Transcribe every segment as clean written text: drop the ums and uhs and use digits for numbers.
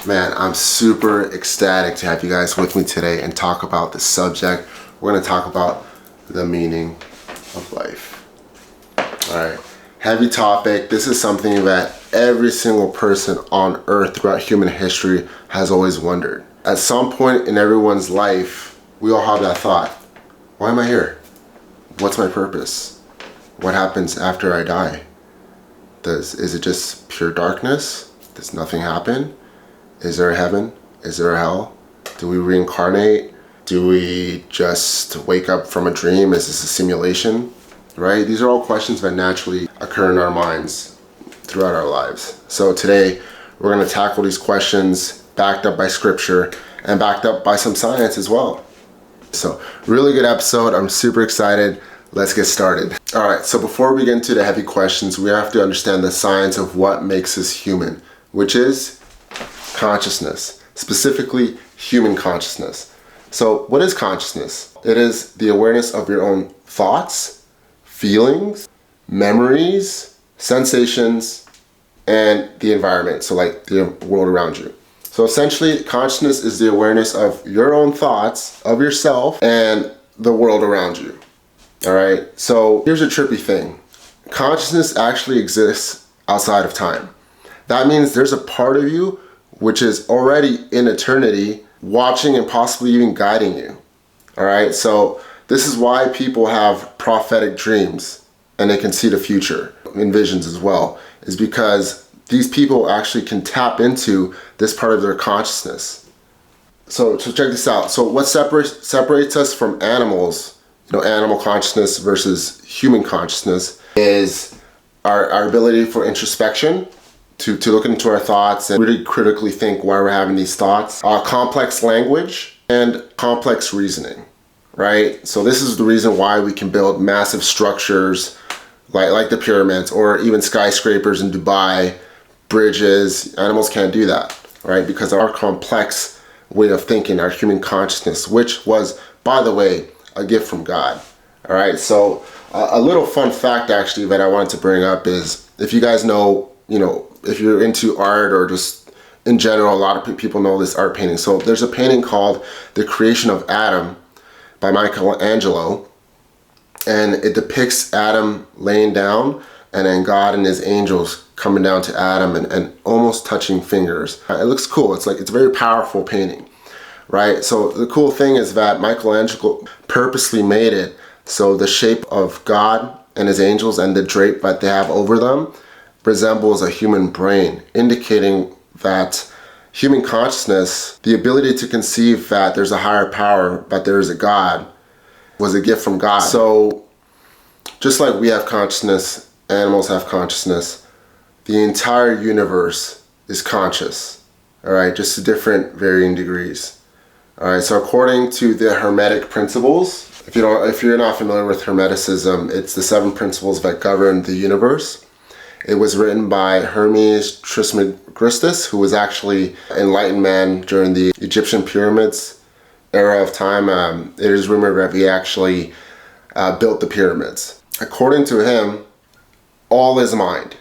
Man, I'm super ecstatic to have you guys with me today and talk about the subject. We're going to talk about the meaning of life. All right, heavy topic. This is something that every single person on earth throughout human history has always wondered. At some point in everyone's life, we all have that thought. Why am I here? What's my purpose? What happens after I die? Is it just pure darkness? Does nothing happen? Is there a heaven? Is there a hell? Do we reincarnate? Do we just wake up from a dream? Is this a simulation? Right? These are all questions that naturally occur in our minds throughout our lives. So today we're going to tackle these questions backed up by scripture and backed up by some science as well. So really good episode. I'm super excited. Let's get started. All right, so before we get into the heavy questions, we have to understand the science of what makes us human, which is consciousness, specifically human consciousness. So what is consciousness? It is the awareness of your own thoughts, feelings, memories, sensations, and the environment, so like the world around you. So essentially, consciousness is the awareness of your own thoughts, of yourself, and the world around you. All right, so here's a trippy thing. Consciousness actually exists outside of time. That means there's a part of you which is already in eternity, watching and possibly even guiding you. All right, so this is why people have prophetic dreams and they can see the future in visions as well, is because these people actually can tap into this part of their consciousness. So check this out. So what separates us from animals, animal consciousness versus human consciousness, is our ability for introspection, to look into our thoughts and really critically think why we're having these thoughts. Complex language and complex reasoning, right? So this is the reason why we can build massive structures like the pyramids or even skyscrapers in Dubai, bridges. Animals can't do that, right? Because of our complex way of thinking, our human consciousness, which was, by the way, a gift from God. All right, so a little fun fact actually that I wanted to bring up is, if you guys know, if you're into art or just in general, a lot of people know this art painting. So there's a painting called The Creation of Adam by Michelangelo, and it depicts Adam laying down and then God and his angels coming down to Adam and almost touching fingers. It looks cool. It's a very powerful painting, right? So the cool thing is that Michelangelo purposely made it so the shape of God and his angels and the drape that they have over them resembles a human brain, indicating that human consciousness, the ability to conceive that there's a higher power, that there is a God, was a gift from God. So just like we have consciousness, animals have consciousness, the entire universe is conscious, all right, just to different varying degrees. All right, so according to the Hermetic principles, if you're not familiar with Hermeticism, it's the 7 principles that govern the universe. It was written by Hermes Trismegistus, who was actually an enlightened man during the Egyptian pyramids era of time. It is rumored that he actually built the pyramids. According to him, all is mind,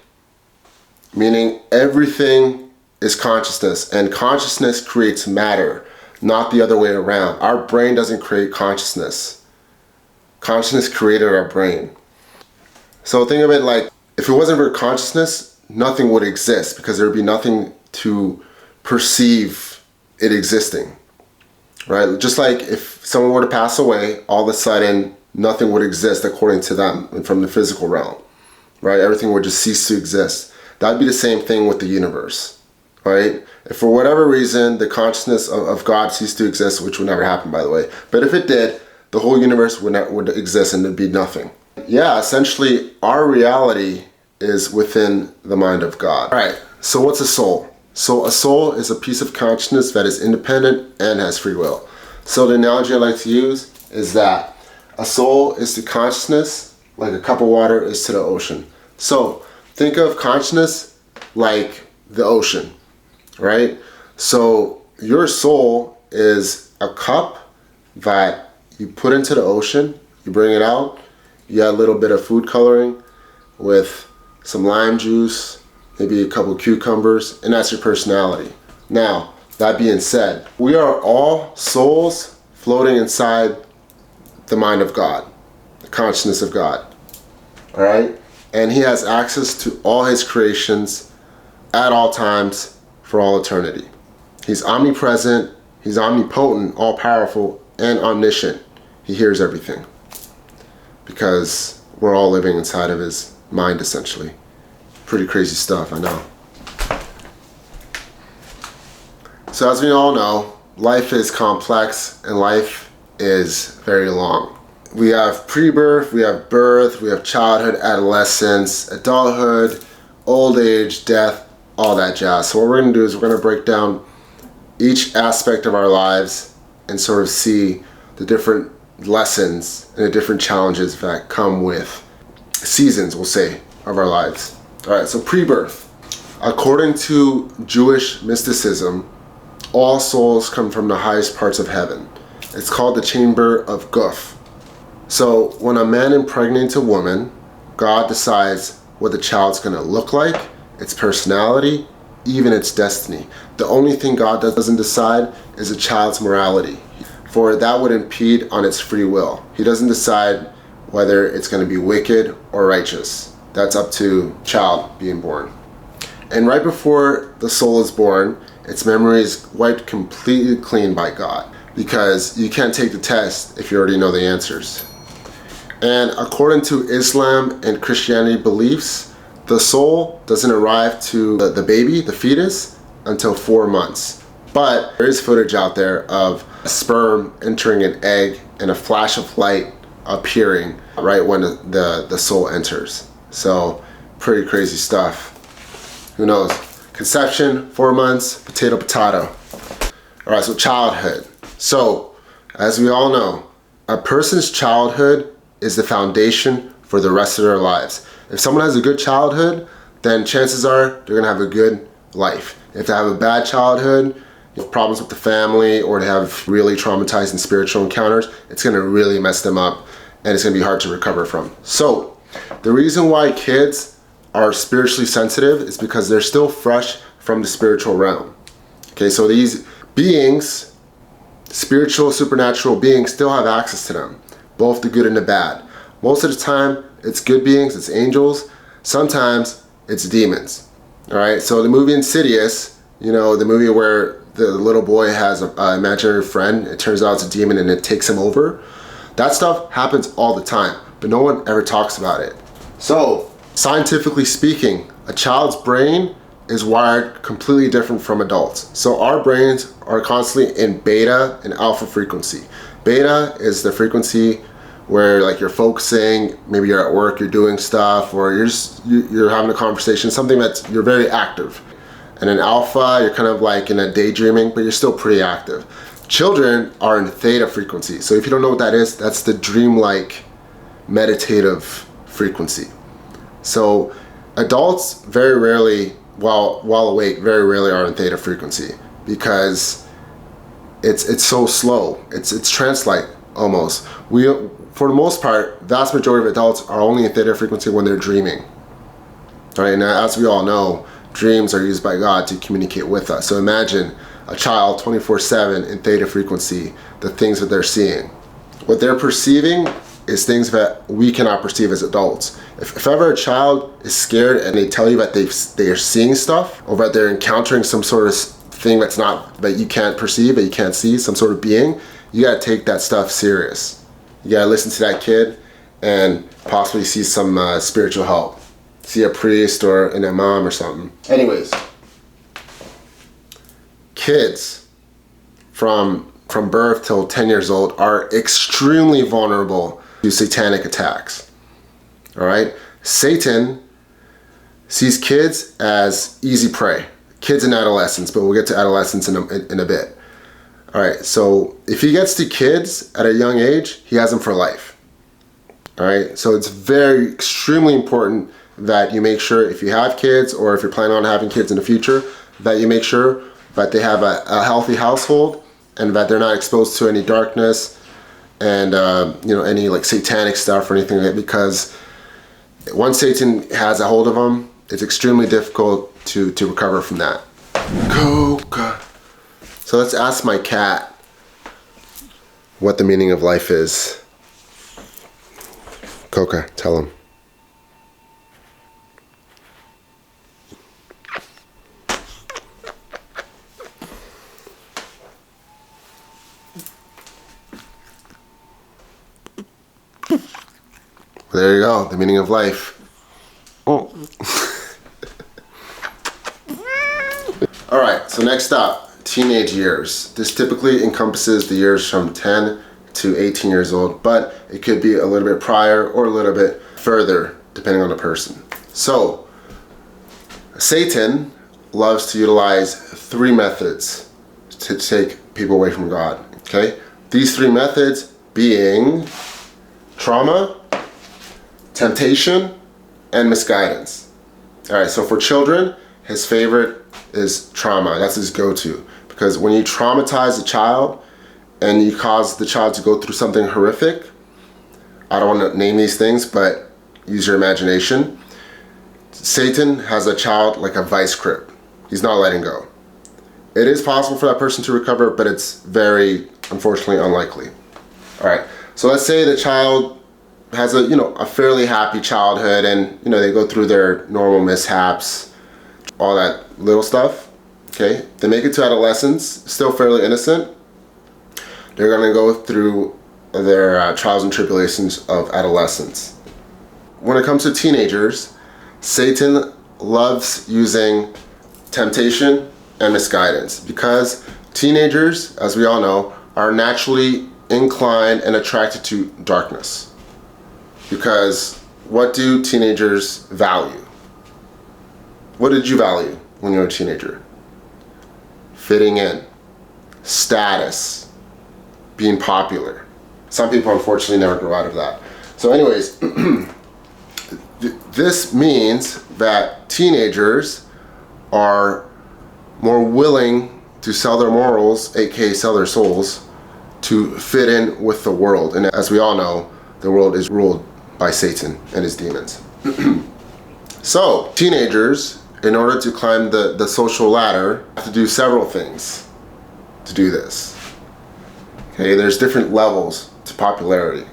meaning everything is consciousness, and consciousness creates matter, not the other way around. Our brain doesn't create consciousness. Consciousness created our brain. So think of it like, if it wasn't for consciousness, nothing would exist, because there would be nothing to perceive it existing, right? Just like if someone were to pass away, all of a sudden nothing would exist according to them and from the physical realm, right? Everything would just cease to exist. That'd be the same thing with the universe, right? If for whatever reason the consciousness of God ceased to exist, which would never happen, by the way, but if it did, the whole universe would exist and there'd be nothing. Yeah, essentially our reality is within the mind of God. All right, so what's a soul? So a soul is a piece of consciousness that is independent and has free will. So the analogy I like to use is that a soul is to consciousness like a cup of water is to the ocean. So think of consciousness like the ocean, right? So your soul is a cup that you put into the ocean, you bring it out, you add a little bit of food coloring with some lime juice, maybe a couple cucumbers, and that's your personality. Now, That being said, we are all souls floating inside the mind of God, the consciousness of God. All right? And he has access to all his creations at all times for all eternity. He's omnipresent, he's omnipotent, all-powerful, and omniscient. He hears everything because we're all living inside of his mind, essentially. Pretty crazy stuff, I know. So as we all know, life is complex and life is very long. We have pre-birth, we have birth, we have childhood, adolescence, adulthood, old age, death, all that jazz. So what we're going to do is we're going to break down each aspect of our lives and sort of see the different lessons and the different challenges that come with seasons, we'll say, of our lives. All right, so pre-birth. According to Jewish mysticism, all souls come from the highest parts of heaven. It's called the chamber of Guf. So when a man impregnates a woman, God decides what the child's gonna look like, its personality, even its destiny. The only thing God doesn't decide is a child's morality, for that would impede on its free will. He doesn't decide whether it's gonna be wicked or righteous. That's up to child being born. And right before the soul is born, its memory is wiped completely clean by God, because you can't take the test if you already know the answers. And according to Islam and Christianity beliefs, the soul doesn't arrive to the baby, the fetus, until 4 months. But there is footage out there of a sperm entering an egg and a flash of light appearing right when the soul enters. So pretty crazy stuff. Who knows? Conception, 4 months, potato. All right, so childhood. So, as we all know, a person's childhood is the foundation for the rest of their lives. If someone has a good childhood, then chances are they're gonna have a good life. If they have a bad childhood, you have problems with the family, or they have really traumatizing spiritual encounters, it's gonna really mess them up and it's gonna be hard to recover from. So, the reason why kids are spiritually sensitive is because they're still fresh from the spiritual realm. Okay, so these beings, spiritual, supernatural beings, still have access to them, both the good and the bad. Most of the time, it's good beings, it's angels. Sometimes it's demons. All right, so the movie Insidious, you know, the movie where the little boy has an imaginary friend, it turns out it's a demon and it takes him over. That stuff happens all the time, but no one ever talks about it. So, scientifically speaking, a child's brain is wired completely different from adults. So our brains are constantly in beta and alpha frequency. Beta is the frequency where like you're focusing, maybe you're at work, you're doing stuff, or you're having a conversation, something that's, you're very active. And in alpha, you're kind of like in a daydreaming, but you're still pretty active. Children are in theta frequency. So if you don't know what that is, that's the dreamlike meditative frequency. So adults very rarely, while awake, very rarely are in theta frequency, because it's so slow. It's trance-like almost. For the most part, vast majority of adults are only in theta frequency when they're dreaming. All right, now as we all know, dreams are used by God to communicate with us. So imagine a child 24/7 in theta frequency, the things that they're seeing. What they're perceiving is things that we cannot perceive as adults. If ever a child is scared and they tell you that they are seeing stuff, or that they're encountering some sort of thing that you can't perceive, that you can't see, some sort of being, you gotta take that stuff serious. You gotta listen to that kid and possibly see some spiritual help. See a priest or an imam or something. Anyways, kids from birth till 10 years old are extremely vulnerable to satanic attacks. All right, Satan sees kids as easy prey. Kids and adolescents, but we'll get to adolescence in a bit. All right, so if he gets to kids at a young age, he has them for life. All right, so it's very extremely important that you make sure, if you have kids or if you're planning on having kids in the future, that you make sure that they have a healthy household and that they're not exposed to any darkness and any like satanic stuff or anything like that, because once Satan has a hold of them, it's extremely difficult to recover from that. Coca. So let's ask my cat what the meaning of life is. Coca, tell him. There you go, the meaning of life. Oh. All right, so next up, teenage years. This typically encompasses the years from 10 to 18 years old, but it could be a little bit prior or a little bit further, depending on the person. So, Satan loves to utilize 3 methods to take people away from God, okay? These 3 methods being trauma, temptation, and misguidance. All right, so for children, his favorite is trauma. That's his go-to. Because when you traumatize a child and you cause the child to go through something horrific, I don't want to name these things, but use your imagination. Satan has a child like a vice grip. He's not letting go. It is possible for that person to recover, but it's very, unfortunately, unlikely. All right, so let's say the child has a fairly happy childhood, and they go through their normal mishaps, all that little stuff. Okay, they make it to adolescence, still fairly innocent. They're going to go through their trials and tribulations of adolescence. When it comes to teenagers, Satan loves using temptation and misguidance, because teenagers, as we all know, are naturally inclined and attracted to darkness. Because what do teenagers value? What did you value when you were a teenager? Fitting in, status, being popular. Some people unfortunately never grow out of that. So anyways, this means that teenagers are more willing to sell their morals, aka sell their souls, to fit in with the world. And as we all know, the world is ruled by Satan and his demons. So, teenagers, in order to climb the social ladder, have to do several things to do this. Okay, there's different levels to popularity.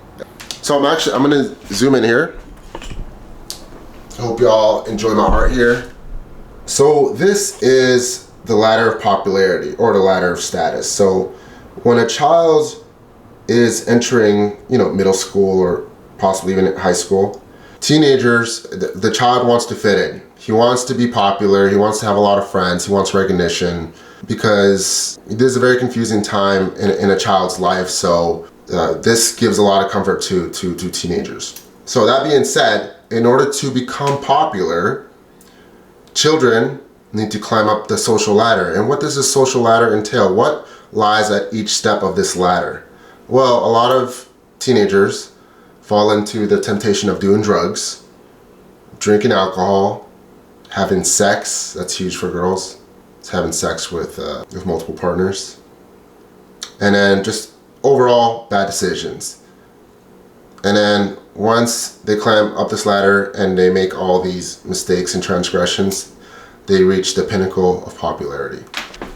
So I'm gonna zoom in here. I hope y'all enjoy my art here. So this is the ladder of popularity, or the ladder of status. So when a child is entering, middle school or possibly even high school, teenagers, the child wants to fit in. He wants to be popular. He wants to have a lot of friends. He wants recognition, because this is a very confusing time in a child's life. So this gives a lot of comfort to teenagers. So that being said, in order to become popular, children need to climb up the social ladder. And what does this social ladder entail? What lies at each step of this ladder? Well, a lot of teenagers fall into the temptation of doing drugs, drinking alcohol, having sex. That's huge for girls. It's having sex with multiple partners. And then just overall bad decisions. And then once they climb up this ladder and they make all these mistakes and transgressions, they reach the pinnacle of popularity.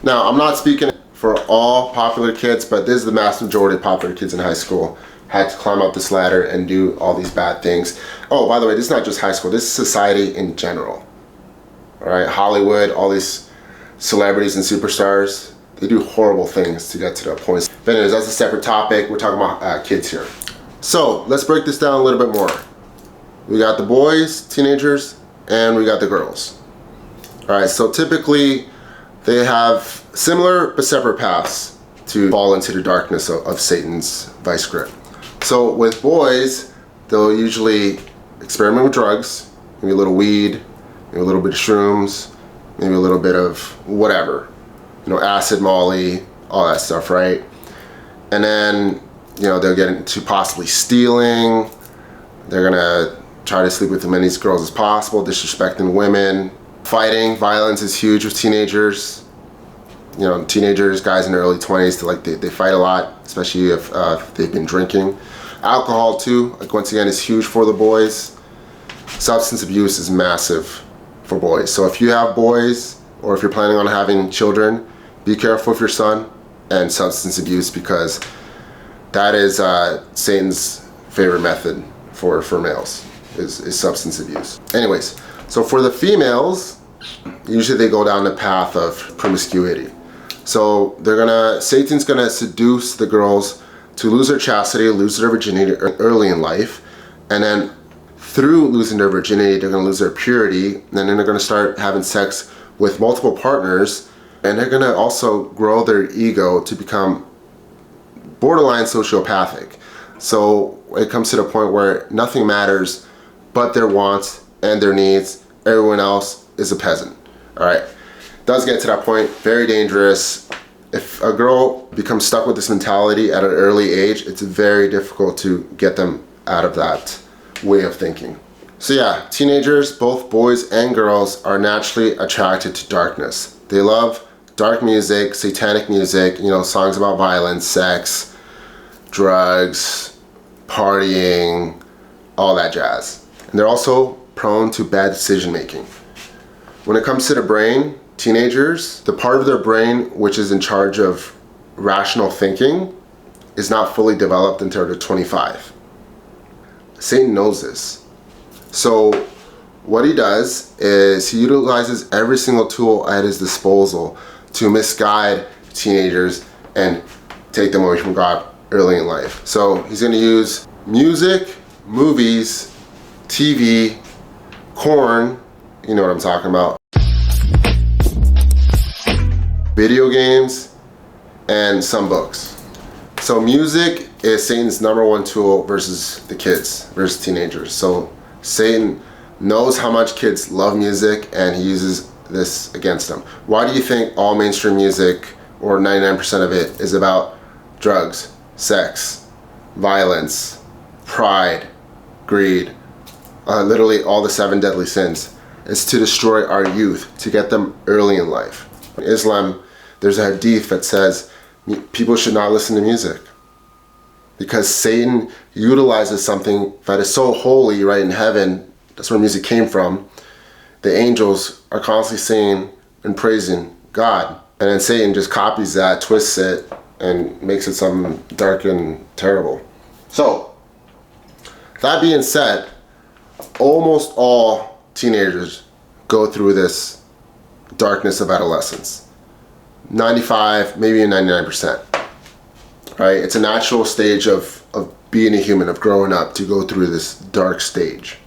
Now, I'm not speaking for all popular kids, but this is the mass majority of popular kids in high school had to climb up this ladder and do all these bad things. Oh, by the way, this is not just high school, this is society in general. All right, Hollywood, all these celebrities and superstars, they do horrible things to get to that point. But anyways, that's a separate topic. We're talking about kids here. So let's break this down a little bit more. We got the boys, teenagers, and we got the girls. All right, so typically they have similar but separate paths to fall into the darkness of Satan's vice grip. So with boys, they'll usually experiment with drugs, maybe a little weed, maybe a little bit of shrooms, maybe a little bit of whatever, acid, molly, all that stuff, right? And then, they'll get into possibly stealing. They're gonna try to sleep with as many girls as possible, disrespecting women. Fighting, violence is huge with teenagers. Teenagers, guys in their early 20s, they fight a lot, especially if they've been drinking. Alcohol too, once again, is huge for the boys. Substance abuse is massive for boys. So if you have boys, or if you're planning on having children, be careful with your son, and substance abuse, because that is Satan's favorite method for males is substance abuse. Anyways, so for the females, usually they go down the path of promiscuity. So Satan's gonna seduce the girls to lose their chastity, lose their virginity early in life, and then through losing their virginity, they're gonna lose their purity, and then they're gonna start having sex with multiple partners, and they're gonna also grow their ego to become borderline sociopathic. So it comes to the point where nothing matters but their wants and their needs. Everyone else is a peasant. All right, does get to that point, very dangerous. If a girl becomes stuck with this mentality at an early age, it's very difficult to get them out of that way of thinking. So yeah, teenagers, both boys and girls, are naturally attracted to darkness. They love dark music, satanic music, songs about violence, sex, drugs, partying, all that jazz. And they're also prone to bad decision making. When it comes to the brain, teenagers, the part of their brain which is in charge of rational thinking is not fully developed until they're 25. Satan knows this. So what he does is he utilizes every single tool at his disposal to misguide teenagers and take them away from God early in life. So he's going to use music, movies, TV, corn, you know what I'm talking about, video games, and some books. So music is Satan's number one tool versus the kids, versus teenagers. So Satan knows how much kids love music, and he uses this against them. Why do you think all mainstream music, or 99% of it, is about drugs, sex, violence, pride, greed, literally all the 7 deadly sins? It's to destroy our youth, to get them early in life. In Islam, there's a hadith that says people should not listen to music, because Satan utilizes something that is so holy right in heaven. That's where music came from. The angels are constantly singing and praising God, and then Satan just copies that, twists it, and makes it something dark and terrible. So that being said, almost all teenagers go through this darkness of adolescence. 95, maybe 99%. Right? It's a natural stage of being a human, of growing up, to go through this dark stage.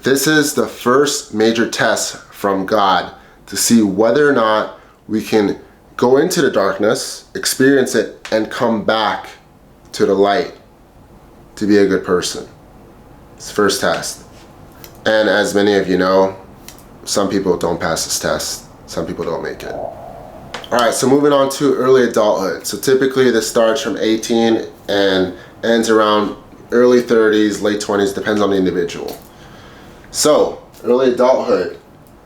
This is the first major test from God to see whether or not we can go into the darkness, experience it, and come back to the light to be a good person. It's the first test. And as many of you know, some people don't pass this test. Some people don't make it. Alright, so moving on to early adulthood. So typically this starts from 18 and ends around early 30s, late 20s, depends on the individual. So, early adulthood,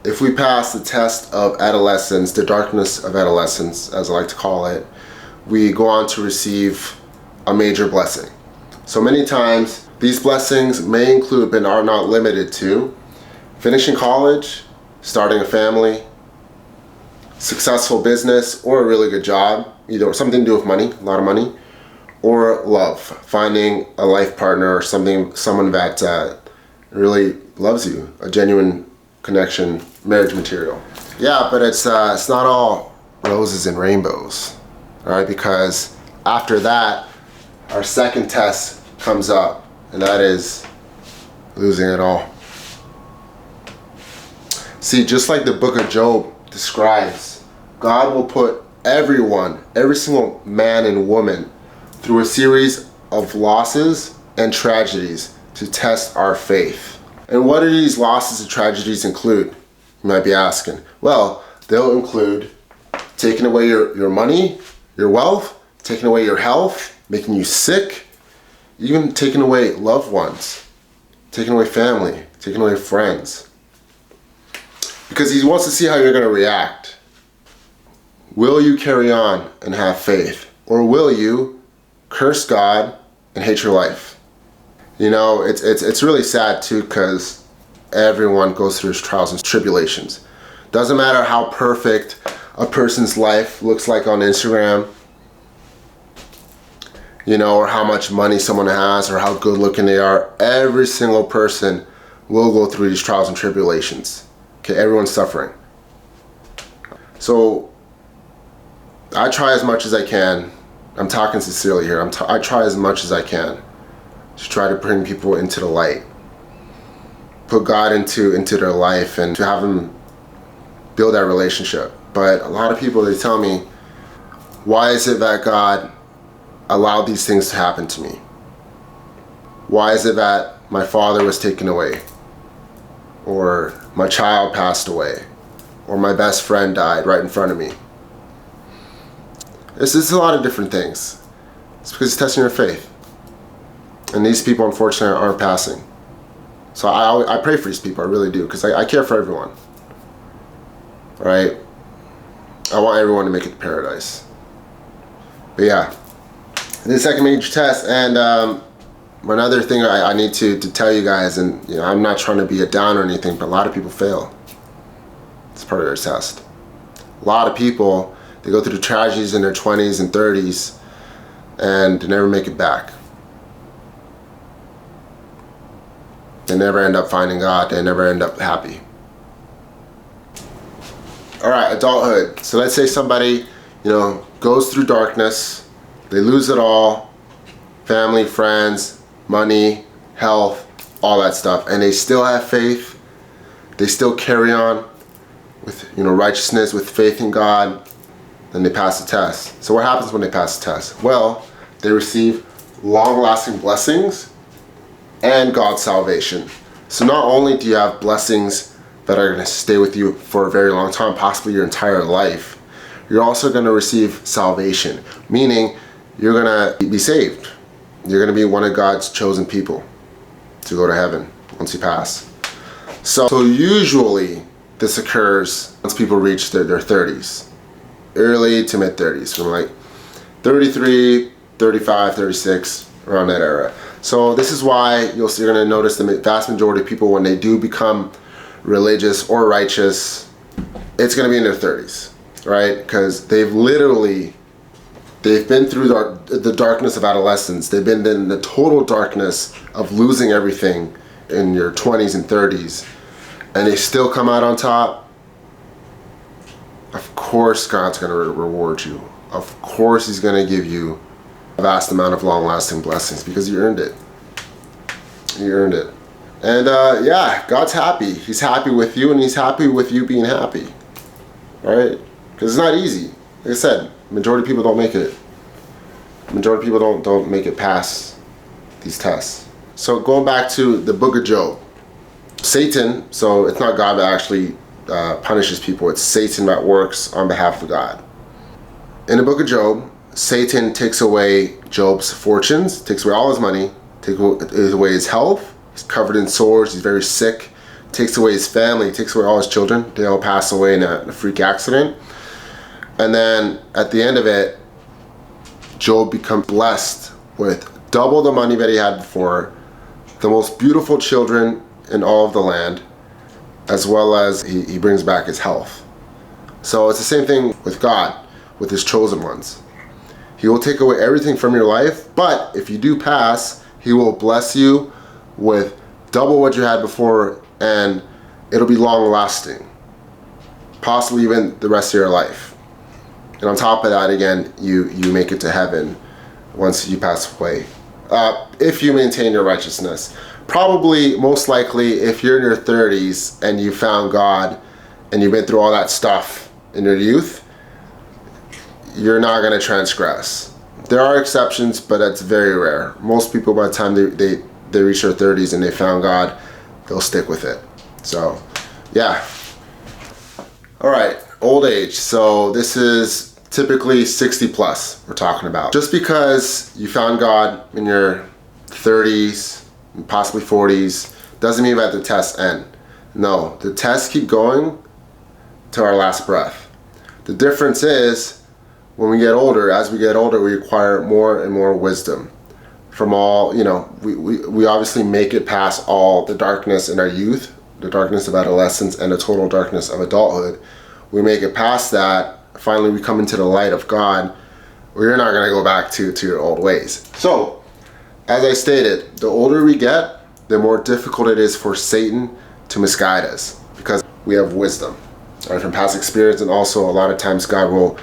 if we pass the test of adolescence, the darkness of adolescence, as I like to call it, we go on to receive a major blessing. So many times, these blessings may include, but are not limited to, finishing college, starting a family, successful business, or a really good job, either something to do with money, a lot of money, or love, finding a life partner or someone that really loves you, a genuine connection, marriage material. Yeah, but it's not all roses and rainbows, all right? Because after that, our second test comes up, and that is losing it all. See, just like the book of Job describes, God will put everyone, every single man and woman, through a series of losses and tragedies to test our faith. And what do these losses and tragedies include? You might be asking. Well, they'll include taking away your money, your wealth, taking away your health, making you sick, even taking away loved ones, taking away family, taking away friends. Because he wants to see how you're going to react. Will you carry on and have faith? Or will you curse God and hate your life? You know, it's really sad too, because everyone goes through trials and tribulations. Doesn't matter how perfect a person's life looks like on Instagram, you know, or how much money someone has, or how good looking they are. Every single person will go through these trials and tribulations. Okay, everyone's suffering. So I try as much as I can. I'm talking sincerely here. I try as much as I can to try to bring people into the light, put God into their life, and to have them build that relationship. But a lot of people, they tell me, why is it that God allowed these things to happen to me? Why is it that my father was taken away, or my child passed away, or my best friend died right in front of me? It's a lot of different things. It's because it's testing your faith. And these people, unfortunately, aren't passing. So I pray for these people, I really do, because I care for everyone. Right? I want everyone to make it to paradise. But yeah, the second major test, and another thing I need to tell you guys, and you know, I'm not trying to be a down or anything, but a lot of people fail. It's part of their test. A lot of people, they go through the tragedies in their 20s and 30s, and they never make it back. They never end up finding God. They never end up happy. All right, adulthood. So let's say somebody, you know, goes through darkness. They lose it all. Family, friends, money, health, all that stuff. And they still have faith. They still carry on with, you know, righteousness, with faith in God. Then they pass the test. So what happens when they pass the test? Well, they receive long-lasting blessings and God's salvation. So not only do you have blessings that are going to stay with you for a very long time, possibly your entire life, you're also going to receive salvation, meaning you're going to be saved. You're going to be one of God's chosen people to go to heaven once you pass. So usually this occurs once people reach their 30s, early to mid 30s, from like 33, 35, 36, around that era. So this is why you're going to notice the vast majority of people, when they do become religious or righteous, it's going to be in their 30s, right? Because they've been through the darkness of adolescence. They've been in the total darkness of losing everything in your 20s and 30s, and they still come out on top. Of course God's going to reward you. Of course He's going to give you a vast amount of long-lasting blessings, because you earned it. You earned it. And yeah, God's happy. He's happy with you, and He's happy with you being happy. Right? Because it's not easy. Like I said, majority of people don't make it. Majority of people don't make it past these tests. So going back to the book of Job, Satan, so it's not God that actually punishes people, it's Satan that works on behalf of God. In the book of Job, Satan takes away Job's fortunes, takes away all his money, takes away his health. He's covered in sores, he's very sick, takes away his family, takes away all his children. They all pass away in a freak accident. And then at the end of it, Job becomes blessed with double the money that he had before, the most beautiful children in all of the land, as well as he brings back his health. So it's the same thing with God, with His chosen ones. He will take away everything from your life, but if you do pass, He will bless you with double what you had before, and it'll be long lasting, possibly even the rest of your life. And on top of that, again, you make it to heaven once you pass away, if you maintain your righteousness. Probably, most likely, if you're in your 30s and you found God and you've been through all that stuff in your youth, you're not going to transgress. There are exceptions, but that's very rare. Most people, by the time they reach their 30s and they found God, they'll stick with it. So, yeah. All right, old age. So this is typically 60 plus we're talking about. Just because you found God in your 30s, possibly 40s, doesn't mean that the tests end. No, the tests keep going to our last breath. The difference is, when we get older, as we get older, we acquire more and more wisdom from all, you know, we obviously make it past all the darkness in our youth, the darkness of adolescence, and the total darkness of adulthood. We make it past that finally we come into the light of God, we're not going to go back to your old ways. So, as I stated, the older we get, the more difficult it is for Satan to misguide us because we have wisdom, right, from past experience, and also a lot of times God will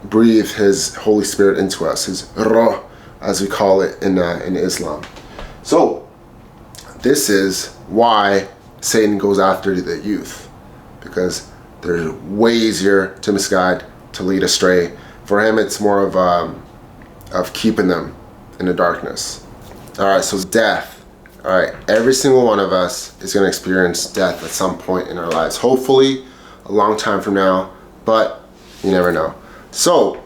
breathe His Holy Spirit into us, His Ruh, as we call it in Islam. So, this is why Satan goes after the youth, because they're way easier to misguide, to lead astray. For him, it's more of keeping them in the darkness. All right, so death. All right, every single one of us is going to experience death at some point in our lives. Hopefully, a long time from now, but you never know. So,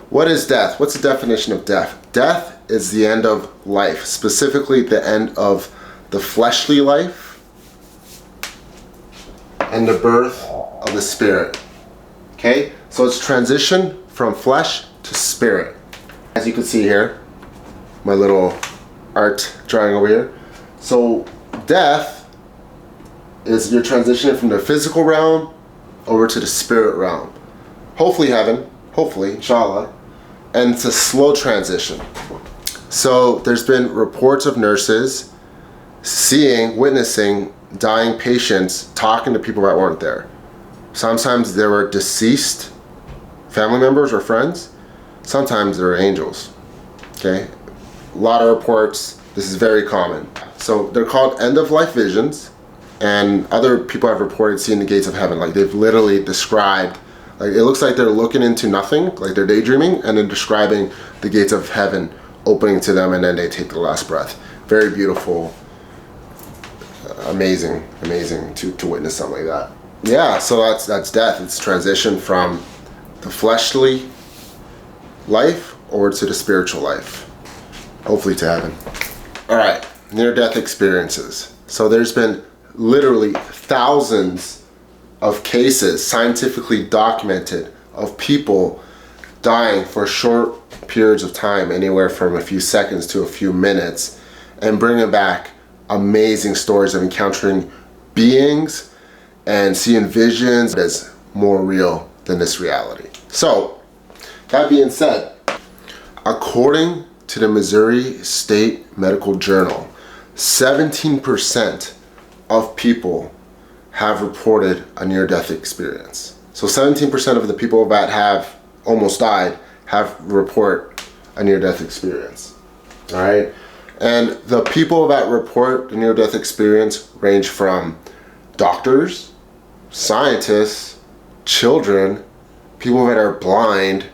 what is death? What's the definition of death? Death is the end of life, specifically the end of the fleshly life and the birth of the spirit. Okay, so it's transition from flesh to spirit. As you can see here, my little art drawing over here. So death is you're transitioning from the physical realm over to the spirit realm. Hopefully heaven, hopefully, inshallah. And it's a slow transition. So there's been reports of nurses witnessing dying patients talking to people that weren't there. Sometimes they were deceased family members or friends. Sometimes they're angels. Okay? A lot of reports. This is very common. So they're called end-of-life visions, and other people have reported seeing the gates of heaven. Like they've literally described, like it looks like they're looking into nothing, like they're daydreaming, and then describing the gates of heaven opening to them, and then they take the last breath. Very beautiful, amazing to witness something like that. Yeah, so that's death. It's transition from the fleshly life over to the spiritual life, hopefully to heaven. All right, near-death experiences. So there's been literally thousands of cases scientifically documented of people dying for short periods of time, anywhere from a few seconds to a few minutes, and bringing back amazing stories of encountering beings and seeing visions as more real than this reality. So, that being said, according to the Missouri State Medical Journal, 17% of people have reported a near-death experience. So 17% of the people that have almost died have report a near-death experience. All right? And the people that report the near-death experience range from doctors, scientists, children, people that are blind,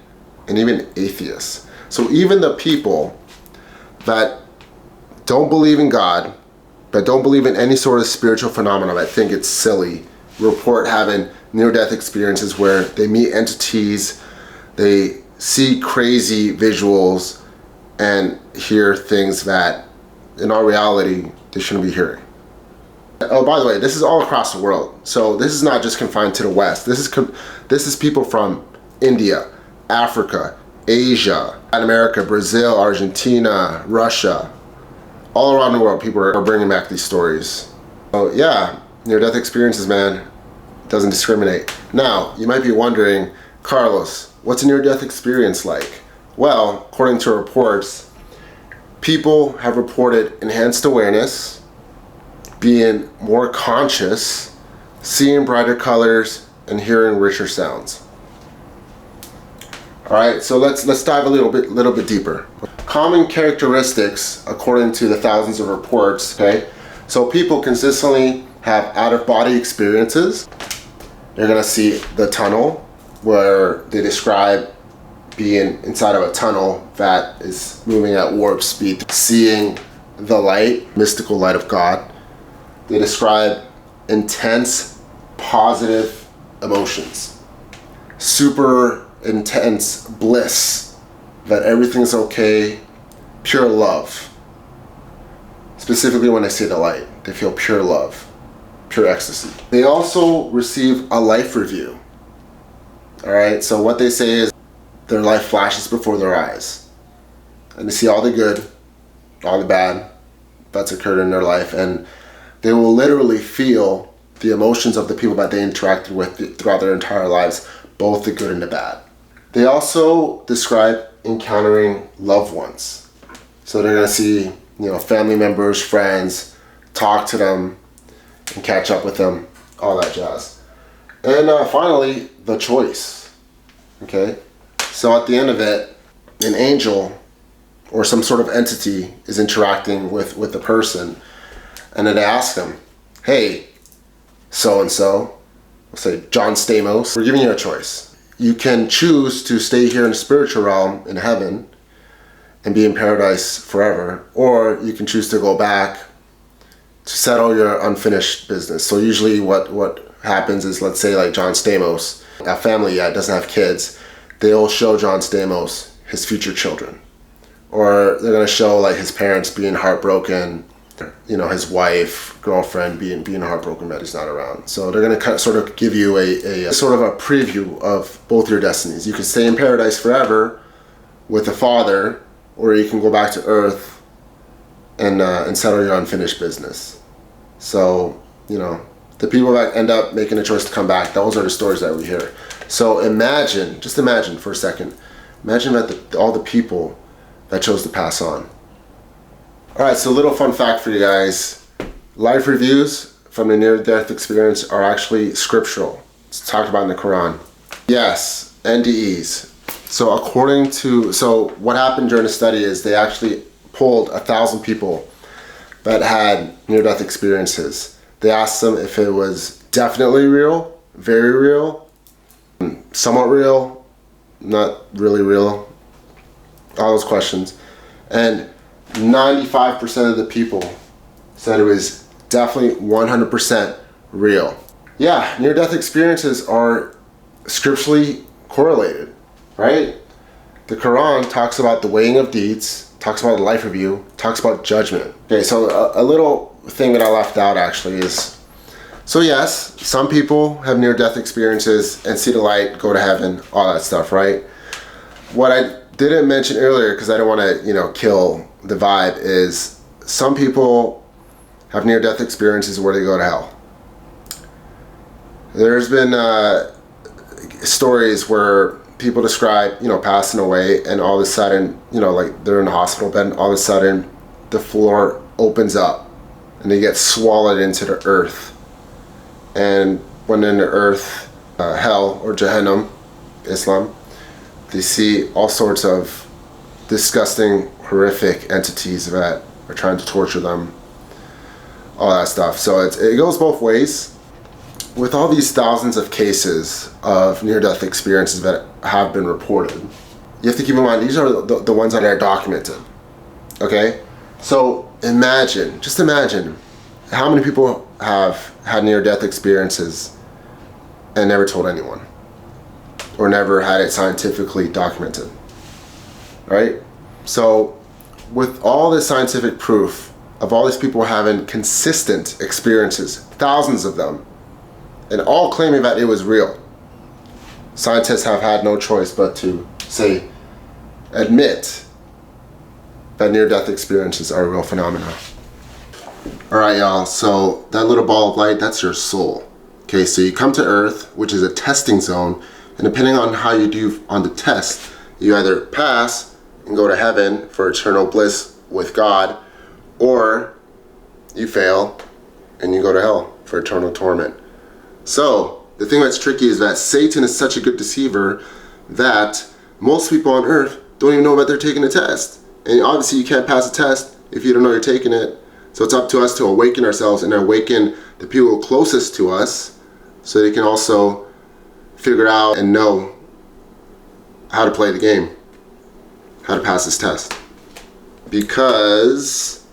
and even atheists. So even the people that don't believe in God, that don't believe in any sort of spiritual phenomena, that think it's silly, report having near-death experiences where they meet entities, they see crazy visuals, and hear things that in all reality they shouldn't be hearing. Oh, by the way, this is all across the world. So this is not just confined to the West. This is people from India, Africa, Asia, Latin America, Brazil, Argentina, Russia. All around the world, people are bringing back these stories. So yeah, near-death experiences, man, doesn't discriminate. Now, you might be wondering, Carlos, what's a near-death experience like? Well, according to reports, people have reported enhanced awareness, being more conscious, seeing brighter colors, and hearing richer sounds. All right, so let's dive a little bit deeper. Common characteristics, according to the thousands of reports. Okay, so people consistently have out-of-body experiences. You're gonna see the tunnel, where they describe being inside of a tunnel that is moving at warp speed, seeing the light, mystical light of God. They describe intense, positive emotions, super intense bliss, that everything's okay, pure love. Specifically when they see the light, they feel pure love, pure ecstasy. They also receive a life review. All right, so what they say is their life flashes before their eyes, and they see all the good, all the bad that's occurred in their life, and they will literally feel the emotions of the people that they interacted with throughout their entire lives both the good and the bad. They also describe encountering loved ones. So they're going to see, family members, friends, talk to them, and catch up with them, all that jazz. And finally, the choice. Okay? So at the end of it, an angel or some sort of entity is interacting with the person, and then they ask them, hey, so-and-so, we'll say John Stamos, we're giving you a choice. You can choose to stay here in the spiritual realm in heaven and be in paradise forever, or you can choose to go back to settle your unfinished business. So usually what happens is, let's say like John Stamos, a family yet doesn't have kids, they'll show John Stamos his future children. Or they're going to show like his parents being heartbroken, his wife, girlfriend being heartbroken that he's not around. So they're going to sort of give you a sort of a preview of both your destinies. You can stay in paradise forever with the Father, or you can go back to earth and settle your unfinished business. So, the people that end up making a choice to come back, those are the stories that we hear. So just imagine for a second, imagine that all the people that chose to pass on. All right, so a little fun fact for you guys. Life reviews from the near-death experience are actually scriptural. It's talked about in the Quran. Yes, NDEs. So what happened during the study is they actually polled 1,000 people that had near-death experiences. They asked them if it was definitely real, very real, somewhat real, not really real, all those questions. And 95% of the people said it was definitely 100% real. Yeah, near-death experiences are scripturally correlated, right? The Quran talks about the weighing of deeds, talks about the life review, talks about judgment. Okay, so a little thing that I left out actually is, so yes, some people have near-death experiences and see the light, go to heaven, all that stuff, right? What I didn't mention earlier, because I don't want to, kill the vibe, is some people have near-death experiences where they go to hell. There's been stories where people describe, passing away, and all of a sudden, like they're in a hospital bed, and all of a sudden the floor opens up and they get swallowed into the earth. And when in the earth, hell or Jahannam, Islam, they see all sorts of disgusting, horrific entities that are trying to torture them, all that stuff. So it goes both ways. With all these thousands of cases of near-death experiences that have been reported, you have to keep in mind these are the ones that are documented. Okay? So just imagine how many people have had near-death experiences and never told anyone, or never had it scientifically documented, right? So with all this scientific proof of all these people having consistent experiences, thousands of them, and all claiming that it was real, scientists have had no choice but to admit that near-death experiences are a real phenomenon. All right, y'all, so that little ball of light, that's your soul. Okay, so you come to Earth, which is a testing zone, and depending on how you do on the test, you either pass and go to heaven for eternal bliss with God, or you fail and you go to hell for eternal torment. So the thing that's tricky is that Satan is such a good deceiver that most people on earth don't even know that they're taking a test. And obviously you can't pass a test if you don't know you're taking it. So it's up to us to awaken ourselves and awaken the people closest to us so they can also figure out and know how to play the game, how to pass this test. Because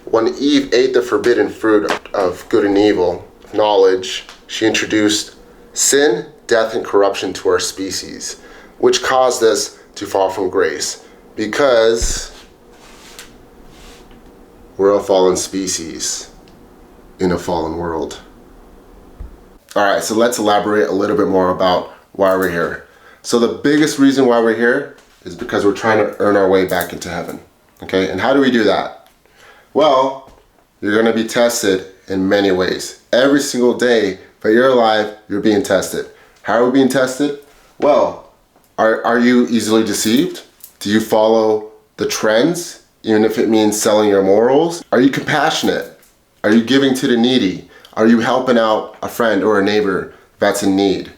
when Eve ate the forbidden fruit of good and evil, knowledge, she introduced sin, death, and corruption to our species, which caused us to fall from grace. Because we're a fallen species in a fallen world. All right, so let's elaborate a little bit more about why we're here. So the biggest reason why we're here is because we're trying to earn our way back into heaven. Okay, and how do we do that? Well, you're gonna be tested in many ways. Every single day that you're alive, you're being tested. How are we being tested? Well, are you easily deceived? Do you follow the trends, even if it means selling your morals? Are you compassionate? Are you giving to the needy? Are you helping out a friend or a neighbor that's in need?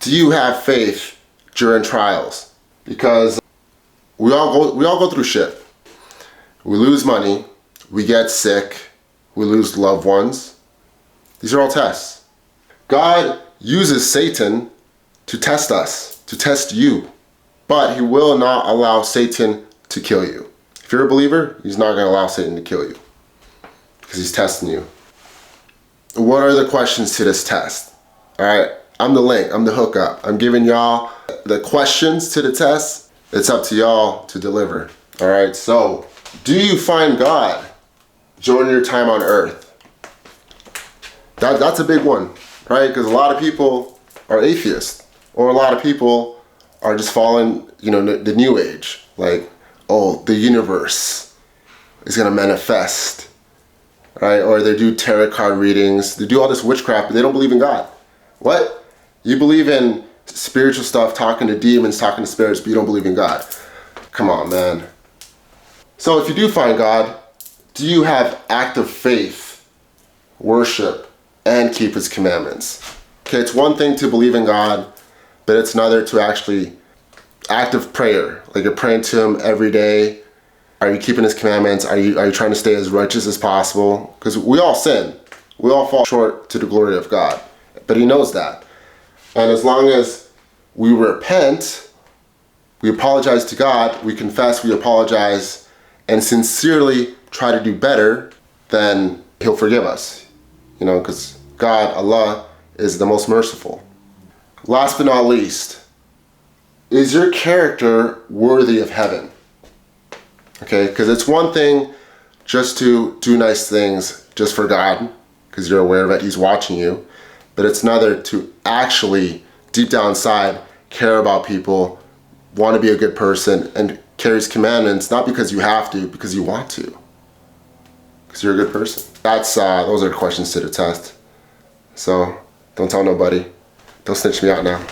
Do you have faith during trials? Because we all go through shit. We lose money, we get sick, we lose loved ones. These are all tests. God uses Satan to test us, to test you, but he will not allow Satan to kill you. If you're a believer, he's not going to allow Satan to kill you because he's testing you. What are the questions to this test? All right, I'm the link, I'm the hookup. I'm giving y'all the questions to the test. It's up to y'all to deliver. All right, so do you find God during your time on earth? That's a big one, right? Because a lot of people are atheists, or a lot of people are just following, the new age. Like, oh, the universe is gonna manifest, right? Or they do tarot card readings, they do all this witchcraft, but they don't believe in God. What? You believe in spiritual stuff, talking to demons, talking to spirits, but you don't believe in God. Come on, man. So if you do find God, do you have active faith, worship, and keep his commandments? Okay, it's one thing to believe in God, but it's another to actually active prayer. Like you're praying to him every day. Are you keeping his commandments? Are you trying to stay as righteous as possible? Because we all sin. We all fall short to the glory of God. But he knows that. And as long as we repent, we apologize to God, we confess, we apologize, and sincerely try to do better, then he'll forgive us. Because God, Allah, is the most merciful. Last but not least, is your character worthy of heaven? Okay, because it's one thing just to do nice things just for God, because you're aware that he's watching you, but it's another to actually, deep down inside, care about people, want to be a good person, and carry his commandments, not because you have to, because you want to. Because you're a good person. Those are questions to the test. So, don't tell nobody. Don't snitch me out now.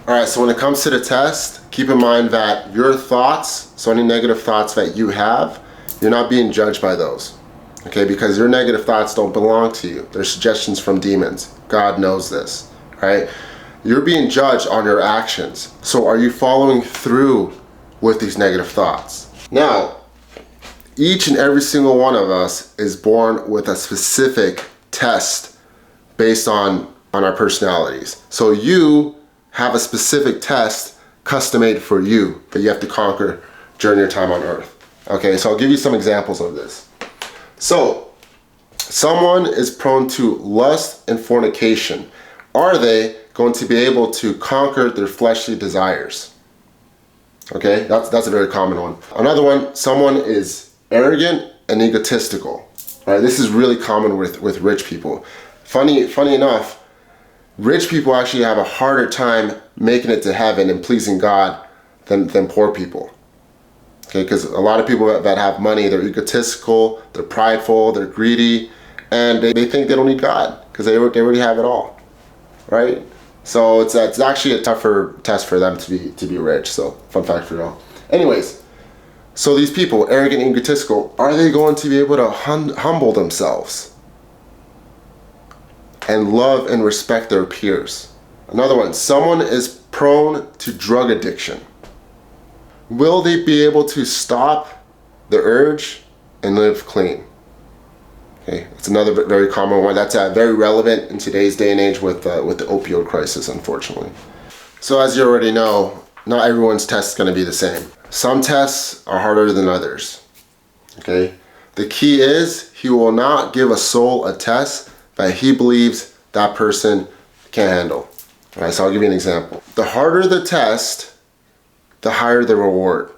Alright, so when it comes to the test, keep in mind that your thoughts, so any negative thoughts that you have, you're not being judged by those. Okay, because your negative thoughts don't belong to you. They're suggestions from demons. God knows this, right? You're being judged on your actions. So are you following through with these negative thoughts? Now, each and every single one of us is born with a specific test based on our personalities. So you have a specific test custom made for you that you have to conquer during your time on earth. Okay, so I'll give you some examples of this. So, someone is prone to lust and fornication. Are they going to be able to conquer their fleshly desires? Okay, that's a very common one. Another one, someone is arrogant and egotistical. Right, this is really common with rich people. Funny enough, rich people actually have a harder time making it to heaven and pleasing God than poor people. Okay, because a lot of people that have money, they're egotistical, they're prideful, they're greedy, and they think they don't need God because they already have it all, right? So it's actually a tougher test for them to be rich. So fun fact for y'all. Anyways, so these people, arrogant and egotistical, are they going to be able to humble themselves and love and respect their peers? Another one, someone is prone to drug addiction. Will they be able to stop the urge and live clean? Okay, it's another very common one. That's very relevant in today's day and age with the opioid crisis, unfortunately. So as you already know, not everyone's test is going to be the same. Some tests are harder than others. Okay, the key is he will not give a soul a test that he believes that person can't handle. All right, so I'll give you an example. The harder the test, the higher the reward.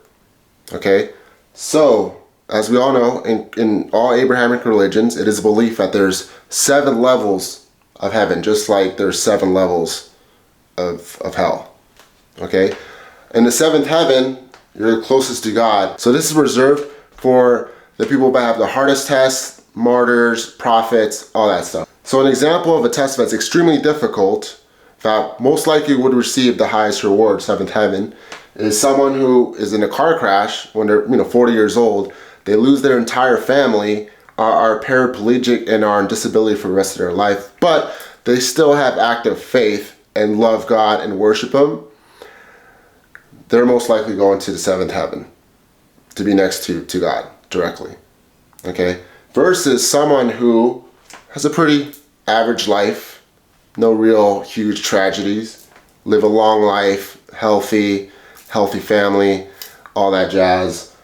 Okay, so as we all know, in all Abrahamic religions, it is a belief that there's 7 levels of heaven, just like there's 7 levels of hell. Okay, in the 7th heaven, you're closest to God. So this is reserved for the people that have the hardest tests, martyrs, prophets, all that stuff. So an example of a test that's extremely difficult that most likely would receive the highest reward, seventh heaven, is someone who is in a car crash when they're 40 years old. They lose their entire family, are paraplegic, and are on disability for the rest of their life, but they still have active faith and love God and worship Him. They're most likely going to the seventh heaven to be next to God directly. Okay? Versus someone who has a pretty average life, no real huge tragedies, live a long life, healthy family, all that jazz.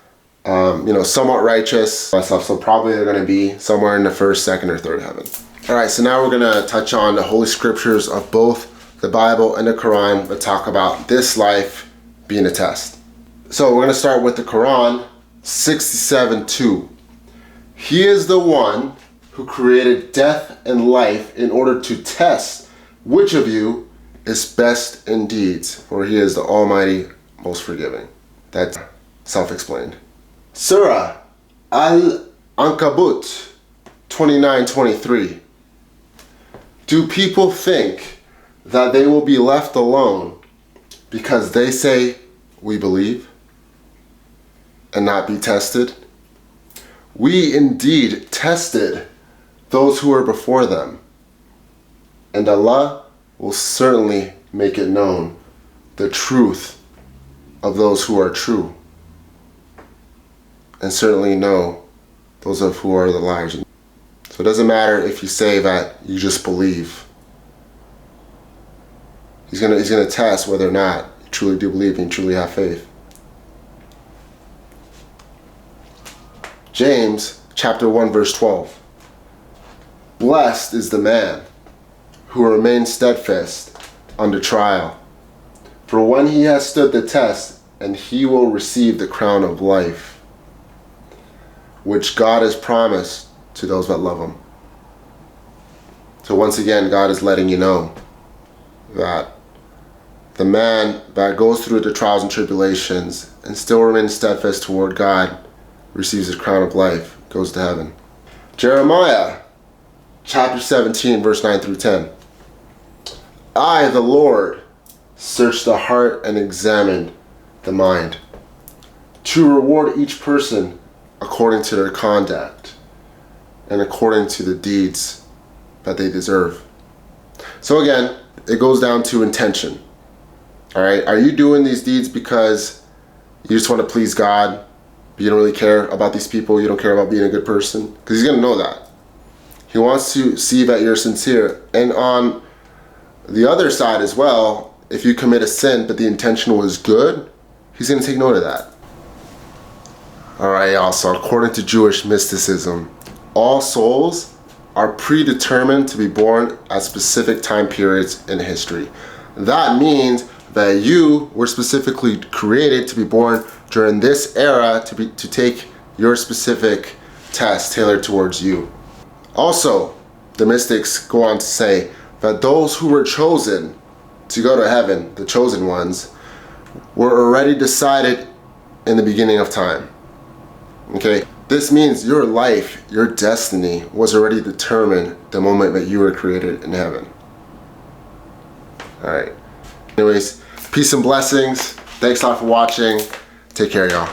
Somewhat righteous myself, so probably they're going to be somewhere in the first, second, or third heaven. All right, so now we're going to touch on the Holy Scriptures of both the Bible and the Quran, but talk about this life being a test. So we're going to start with the Quran, 67:2. He is the one who created death and life in order to test which of you is best in deeds, for He is the Almighty, most forgiving. That's self-explained. Surah Al-Ankabut 29:23. Do people think that they will be left alone because they say, "We believe," and not be tested? We indeed tested those who were before them, and Allah will certainly make it known the truth of those who are true, and certainly know those of who are the liars. So it doesn't matter if you say that you just believe. He's gonna test whether or not you truly do believe and truly have faith. James chapter 1 verse 12. Blessed is the man who remains steadfast under trial, for when he has stood the test, and he will receive the crown of life, which God has promised to those that love Him. So once again, God is letting you know that the man that goes through the trials and tribulations and still remains steadfast toward God receives the crown of life, goes to heaven. Jeremiah chapter 17 verse 9 through 10. I, the Lord, search the heart and examine the mind, to reward each person according to their conduct and according to the deeds that they deserve. So again, it goes down to intention. All right, are you doing these deeds because you just want to please God, but you don't really care about these people, you don't care about being a good person? Because He's going to know that. He wants to see that you're sincere. And on the other side as well, if you commit a sin but the intention was good, He's going to take note of that. All right, y'all, so according to Jewish mysticism, all souls are predetermined to be born at specific time periods in history. That means that you were specifically created to be born during this era to take your specific test tailored towards you. Also, the mystics go on to say that those who were chosen to go to heaven, the chosen ones, were already decided in the beginning of time. Okay? This means your life, your destiny was already determined the moment that you were created in heaven. Alright. Anyways, peace and blessings. Thanks a lot for watching. Take care, y'all.